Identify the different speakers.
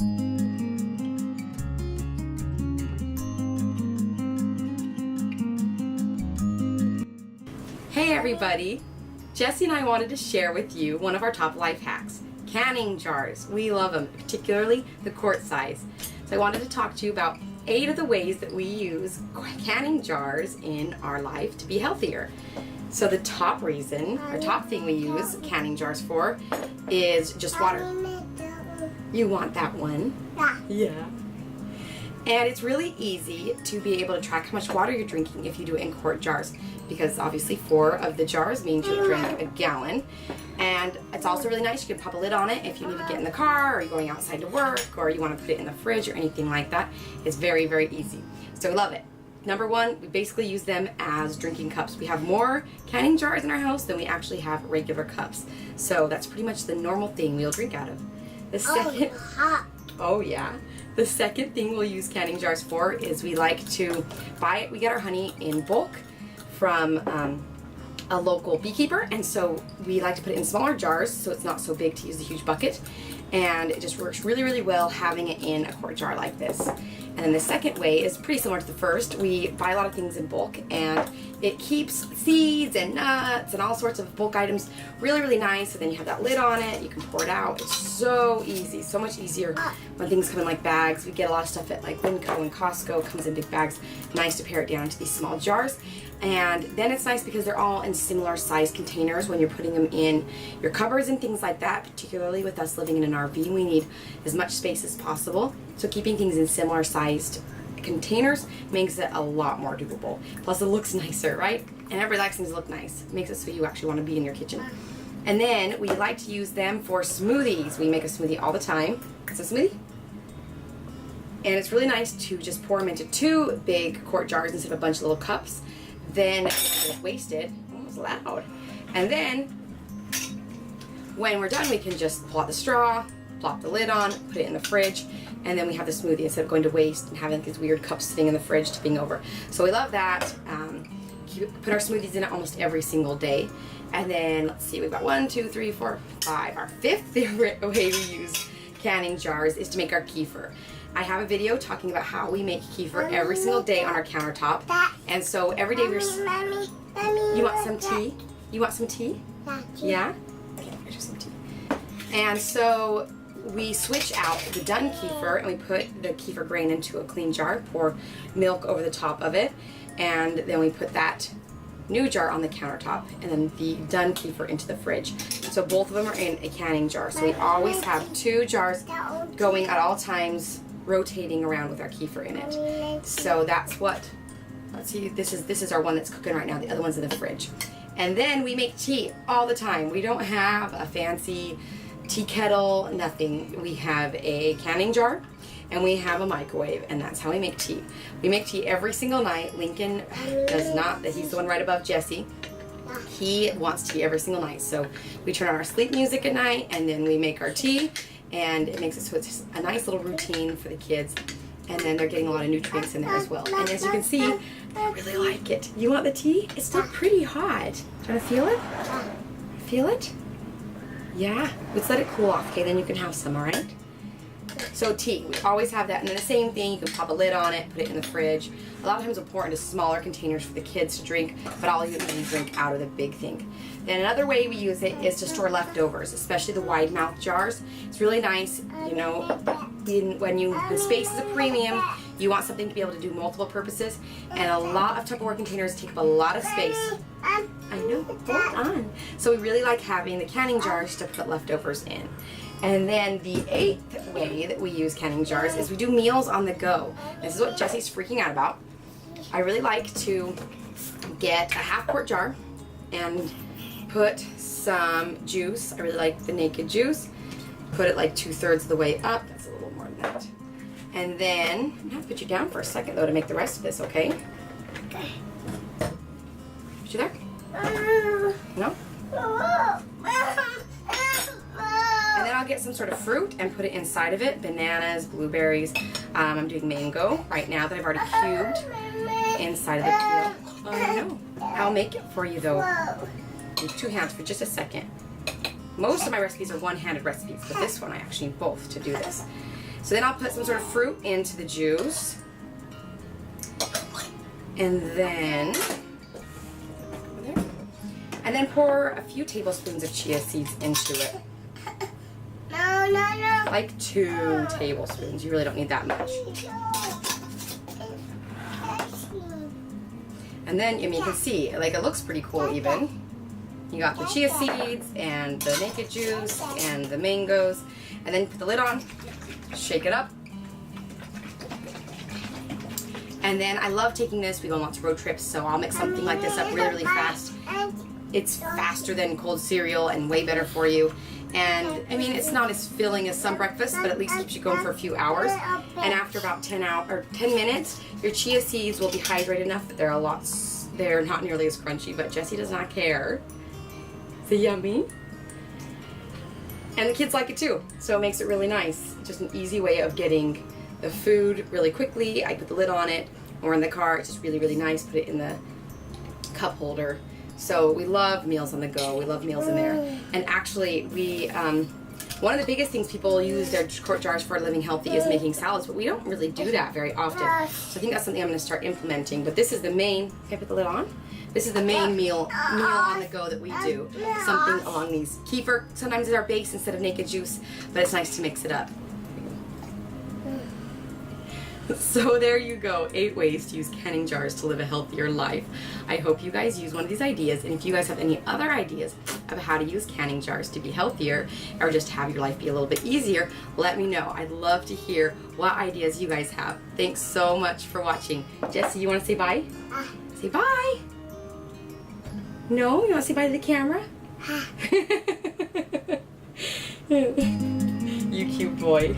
Speaker 1: Hey everybody! Jessie and I wanted to share with you one of our top life hacks, canning jars. We love them, particularly the quart size. So I wanted to talk to you about 8 of the ways that we use canning jars in our life to be healthier. So the top reason, or top thing we use canning jars for is just water. You want that one? Yeah. And it's really easy to be able to track how much water you're drinking if you do it in quart jars, because obviously 4 of the jars means you drink a gallon. And it's also really nice, you can pop a lid on it if you need to get in the car, or you're going outside to work, or you want to put it in the fridge or anything like that. It's very, very easy. So we love it. Number 1, we basically use them as drinking cups. We have more canning jars in our house than we actually have regular cups. So that's pretty much the normal thing we'll drink out of. The second, oh yeah. The second thing we'll use canning jars for is we like to buy it. We get our honey in bulk from a local beekeeper, and so we like to put it in smaller jars so it's not so big to use a huge bucket, and it just works really, really well having it in a quart jar like this. And then the second way is pretty similar to the first. We buy a lot of things in bulk, and it keeps seeds and nuts and all sorts of bulk items really, really nice. And then you have that lid on it, you can pour it out. It's so easy, so much easier when things come in like bags. We get a lot of stuff at like Winco and Costco, comes in big bags. Nice to pare it down into these small jars. And then it's nice because they're all in similar size containers when you're putting them in your cupboards and things like that. Particularly with us living in an RV, we need as much space as possible. So keeping things in similar sized containers makes it a lot more doable. Plus it looks nicer, right? And everybody likes things to look nice. It makes it so you actually want to be in your kitchen. And then we like to use them for smoothies. We make a smoothie all the time. It's a smoothie. And it's really nice to just pour them into 2 big quart jars instead of a bunch of little cups. Then it's wasted. Oh, it was loud. And then when we're done, we can just pull out the straw, plop the lid on, put it in the fridge, and then we have the smoothie instead of going to waste and having these weird cups sitting in the fridge tipping over. So we love that. Put our smoothies in it almost every single day. And then let's see, we've got 1, 2, 3, 4, 5. Our 5th favorite way we use canning jars is to make our kefir. I have a video talking about how we make kefir every single day on our countertop. And so every day we're... You want some tea? You want some tea? Yeah? Okay, here's some tea. And so we switch out the done kefir and we put the kefir grain into a clean jar, pour milk over the top of it, and then we put that new jar on the countertop, and then the done kefir into the fridge. So both of them are in a canning jar. So we always have 2 jars going at all times, rotating around with our kefir in it. So that's what, let's see, this is our one that's cooking right now. The other one's in the fridge. And then we make tea all the time. We don't have a fancy tea kettle, nothing. We have a canning jar and we have a microwave, and that's how we make tea. We make tea every single night. Lincoln does not, he's the one right above Jessie. He wants tea every single night. So we turn on our sleep music at night, and then we make our tea, and it makes it so it's a nice little routine for the kids. And then they're getting a lot of nutrients in there as well. And as you can see, I really like it. You want the tea? It's still pretty hot. Do you want to feel it? Feel it? Yeah. Let's let it cool off, okay? Then you can have some, all right? So tea, we always have that. And then the same thing, you can pop a lid on it, put it in the fridge. A lot of times we'll pour into smaller containers for the kids to drink, but I'll usually drink out of the big thing. Then another way we use it is to store leftovers, especially the wide mouth jars. It's really nice, you know, when space is a premium, you want something to be able to do multiple purposes, and a lot of Tupperware containers take up a lot of space. I know, hold on. So we really like having the canning jars to put leftovers in. And then the 8th way that we use canning jars is we do meals on the go. This is what Jessie's freaking out about. I really like to get a half quart jar and put some juice. I really like the Naked juice. Put it like 2/3 of the way up. That's a little more than that. And then I'm gonna put you down for a second though to make the rest of this, okay? Okay. Put you there? No? And then I'll get some sort of fruit and put it inside of it. Bananas, blueberries. I'm doing mango right now that I've already cubed inside of the peel. Oh no. I'll make it for you though. With 2 hands for just a second. Most of my recipes are one-handed recipes, but this one I actually need both to do this. So then I'll put some sort of fruit into the juice. And then pour a few tablespoons of chia seeds into it.
Speaker 2: No.
Speaker 1: Like 2 tablespoons. You really don't need that much. And then, I mean, you can see, like, it looks pretty cool even. You got the chia seeds and the naked juice and the mangoes. And then put the lid on, shake it up. And then I love taking this. We go on lots of road trips, so I'll mix something like this up really, really fast. It's faster than cold cereal and way better for you. And I mean, it's not as filling as some breakfast, but at least keeps you going for a few hours. And after about 10 minutes, your chia seeds will be hydrated enough that they're not nearly as crunchy, but Jessie does not care. Is it yummy? And the kids like it too, so it makes it really nice. Just an easy way of getting the food really quickly. I put the lid on it, or in the car. It's just really, really nice. Put it in the cup holder. So we love meals on the go. We love meals in there. And actually, one of the biggest things people use their quart jars for living healthy is making salads, but we don't really do that very often. So I think that's something I'm going to start implementing. But this is the main. Can I put the lid on? This is the main meal on the go that we do. Something along these. Kefir sometimes is our base instead of naked juice, but it's nice to mix it up. So there you go, 8 ways to use canning jars to live a healthier life. I hope you guys use one of these ideas, and if you guys have any other ideas of how to use canning jars to be healthier or just have your life be a little bit easier, let me know. I'd love to hear what ideas you guys have. Thanks so much for watching. Jessie, you want to say bye? Say bye. No? You want to say bye to the camera? You cute boy.